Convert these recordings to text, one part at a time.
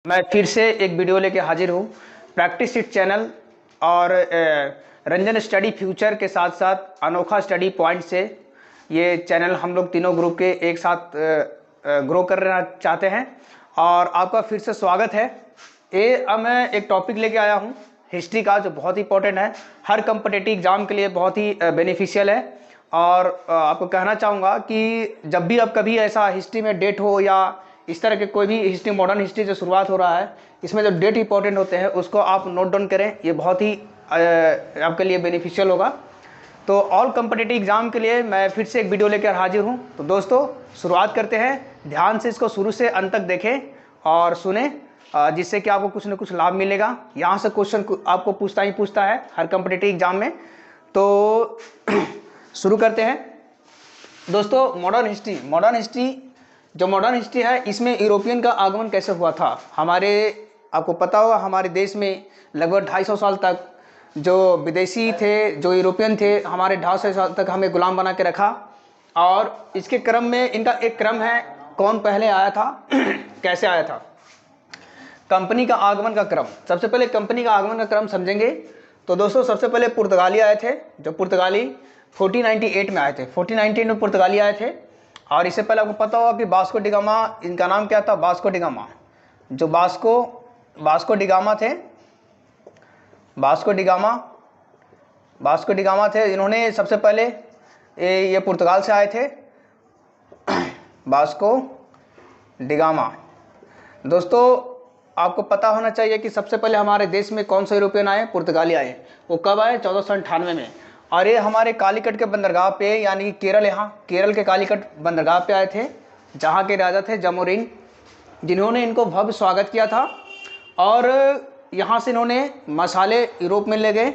मैं फिर से एक वीडियो लेके हाजिर हूँ प्रैक्टिस इट चैनल और रंजन स्टडी फ्यूचर के साथ साथ अनोखा स्टडी पॉइंट से। ये चैनल हम लोग तीनों ग्रुप के एक साथ ग्रो करना चाहते हैं और आपका फिर से स्वागत है। अब मैं एक टॉपिक लेके आया हूँ हिस्ट्री का, जो बहुत ही इंपॉर्टेंट है, हर कम्पिटिटिव एग्जाम के लिए बहुत ही बेनिफिशियल है। और आपको कहना चाहूँगा कि जब भी अब कभी ऐसा हिस्ट्री में डेट हो या इस तरह के कोई भी हिस्ट्री, मॉडर्न हिस्ट्री जो शुरुआत हो रहा है, इसमें जो डेट इंपॉर्टेंट होते हैं उसको आप नोट डाउन करें। ये बहुत ही आपके लिए बेनिफिशियल होगा। तो ऑल कम्पिटिटिव एग्जाम के लिए मैं फिर से एक वीडियो लेकर हाजिर हूँ। तो दोस्तों शुरुआत करते हैं। ध्यान से इसको शुरू से अंत तक देखें और सुने, जिससे कि आपको कुछ न कुछ लाभ मिलेगा। यहाँ से क्वेश्चन आपको पूछता है हर कम्पिटिटिव एग्जाम में। तो शुरू करते हैं दोस्तों। मॉडर्न हिस्ट्री है, इसमें यूरोपियन का आगमन कैसे हुआ था। आपको पता होगा हमारे देश में लगभग 250 साल तक जो विदेशी थे, जो यूरोपियन थे, हमारे 250 साल तक हमें गुलाम बना के रखा। और इसके क्रम में इनका एक क्रम है, कौन पहले आया था कैसे आया था। कंपनी का आगमन का क्रम, सबसे पहले कंपनी का आगमन का क्रम समझेंगे। तो दोस्तों सबसे पहले पुर्तगाली आए थे, जो पुर्तगाली 1498 में आए थे। 1498 में पुर्तगाली आए थे। और इससे पहले आपको पता होगा कि वास्को डी गामा, इनका नाम क्या था, वास्को डी गामा। जो वास्को डी गामा थे, वास्को डी गामा थे, इन्होंने सबसे पहले ये पुर्तगाल से आए थे, वास्को डी गामा। दोस्तों आपको पता होना चाहिए कि सबसे पहले हमारे देश में कौन से यूरोपियन आए, पुर्तगाली आए। वो कब आए, 1498 में। और ये हमारे कालीकट के बंदरगाह पे, यानी कि केरल के कालीकट बंदरगाह पे आए थे, जहाँ के राजा थे जामोरिन, जिन्होंने इनको भव्य स्वागत किया था। और यहाँ से इन्होंने मसाले यूरोप में ले गए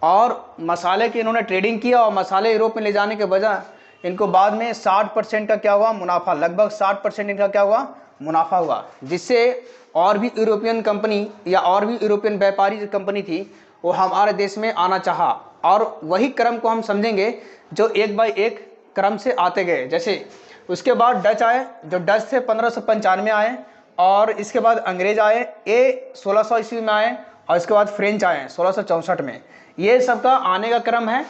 और मसाले की इन्होंने ट्रेडिंग किया। और मसाले यूरोप में ले जाने के वजह इनको बाद में 60% का क्या हुआ, मुनाफा, लगभग 60% इनका क्या हुआ, मुनाफा हुआ। जिससे और भी यूरोपियन कंपनी या और भी यूरोपियन व्यापारी जो कंपनी थी वो हमारे देश में आना चाहा। और वही क्रम को हम समझेंगे जो एक बाय एक क्रम से आते गए। जैसे उसके बाद डच आए, जो डच थे 1595 आए। और इसके बाद अंग्रेज आए, ये 1600 ईस्वी में आए। और इसके बाद फ्रेंच आए 1664 में। ये सबका आने का क्रम है,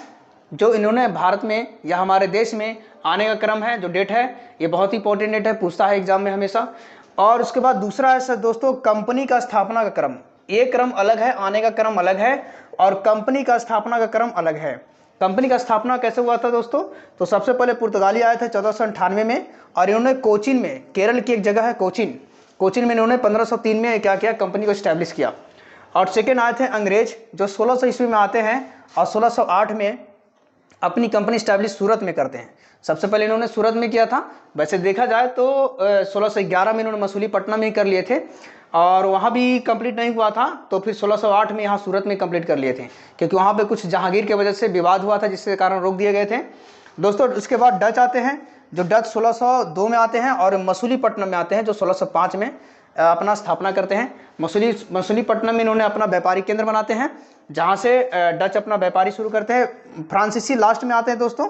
जो इन्होंने भारत में या हमारे देश में आने का क्रम है, जो डेट है। ये बहुत ही इंपॉर्टेंट डेट है, पूछता है एग्जाम में हमेशा। और उसके बाद दूसरा है दोस्तों कंपनी का स्थापना का क्रम। ये क्रम अलग है, आने का क्रम अलग है, और कंपनी का स्थापना का क्रम अलग है। कंपनी का स्थापना कैसे हुआ था दोस्तों, तो सबसे पहले पुर्तगाली आए थे 1498 में। और इन्होंने कोचीन में, केरल की एक जगह है कोचीन में इन्होंने 1503 में क्या किया, कंपनी को स्टैब्लिश किया। और सेकेंड आए थे अंग्रेज, जो 1600 ईस्वी में आते हैं और 1608 में अपनी कंपनी स्टैब्लिश सूरत में करते हैं। सबसे पहले इन्होंने सूरत में किया था। वैसे देखा जाए तो 1611 में इन्होंने मसूलीपट्टनम में ही कर लिए थे, और वहाँ भी कंप्लीट नहीं हुआ था। तो फिर 1608 में यहाँ सूरत में कंप्लीट कर लिए थे, क्योंकि वहाँ पे कुछ जहांगीर के वजह से विवाद हुआ था, जिसके कारण रोक दिए गए थे दोस्तों। उसके बाद डच आते हैं, जो डच 1602 में आते हैं, और मसूलीपट्टनम में आते हैं, जो 1605 में अपना स्थापना करते हैं। मसूलीपट्टनम में इन्होंने अपना व्यापारिक केंद्र बनाते हैं, जहाँ से डच अपना व्यापारी शुरू करते हैं। फ्रांसीसी लास्ट में आते हैं दोस्तों,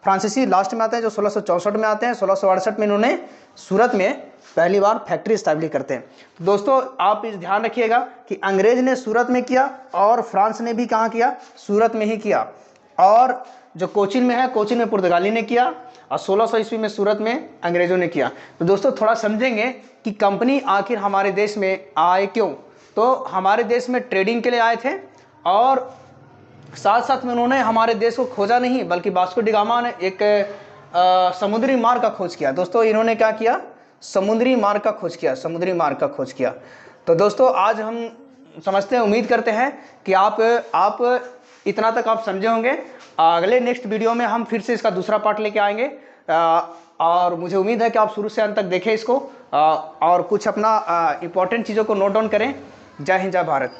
फ्रांसीसी लास्ट में आते हैं, जो 1664 में आते हैं। 1668 में इन्होंने सूरत में पहली बार फैक्ट्री स्टैब्लिश करते हैं। तो दोस्तों आप इस ध्यान रखिएगा कि अंग्रेज ने सूरत में किया और फ्रांस ने भी कहाँ किया, सूरत में ही किया। और जो कोचीन में है, कोचीन में पुर्तगाली ने किया, और 1600 ईस्वी में सूरत में अंग्रेजों ने किया। तो दोस्तों थोड़ा समझेंगे कि कंपनी आखिर हमारे देश में आए क्यों। तो हमारे देश में ट्रेडिंग के लिए आए थे, और साथ साथ में उन्होंने हमारे देश को खोजा नहीं, बल्कि वास्को डी गामा ने एक समुद्री मार्ग का खोज किया। दोस्तों इन्होंने क्या किया, समुद्री मार्ग का खोज किया। तो दोस्तों आज हम समझते हैं, उम्मीद करते हैं कि आप इतना तक आप समझे होंगे। अगले नेक्स्ट वीडियो में हम फिर से इसका दूसरा पार्ट लेके आएंगे। और मुझे उम्मीद है कि आप शुरू से अंत तक देखें इसको, और कुछ अपना इंपॉर्टेंट चीज़ों को नोट डाउन करें। जय हिंद, जय भारत।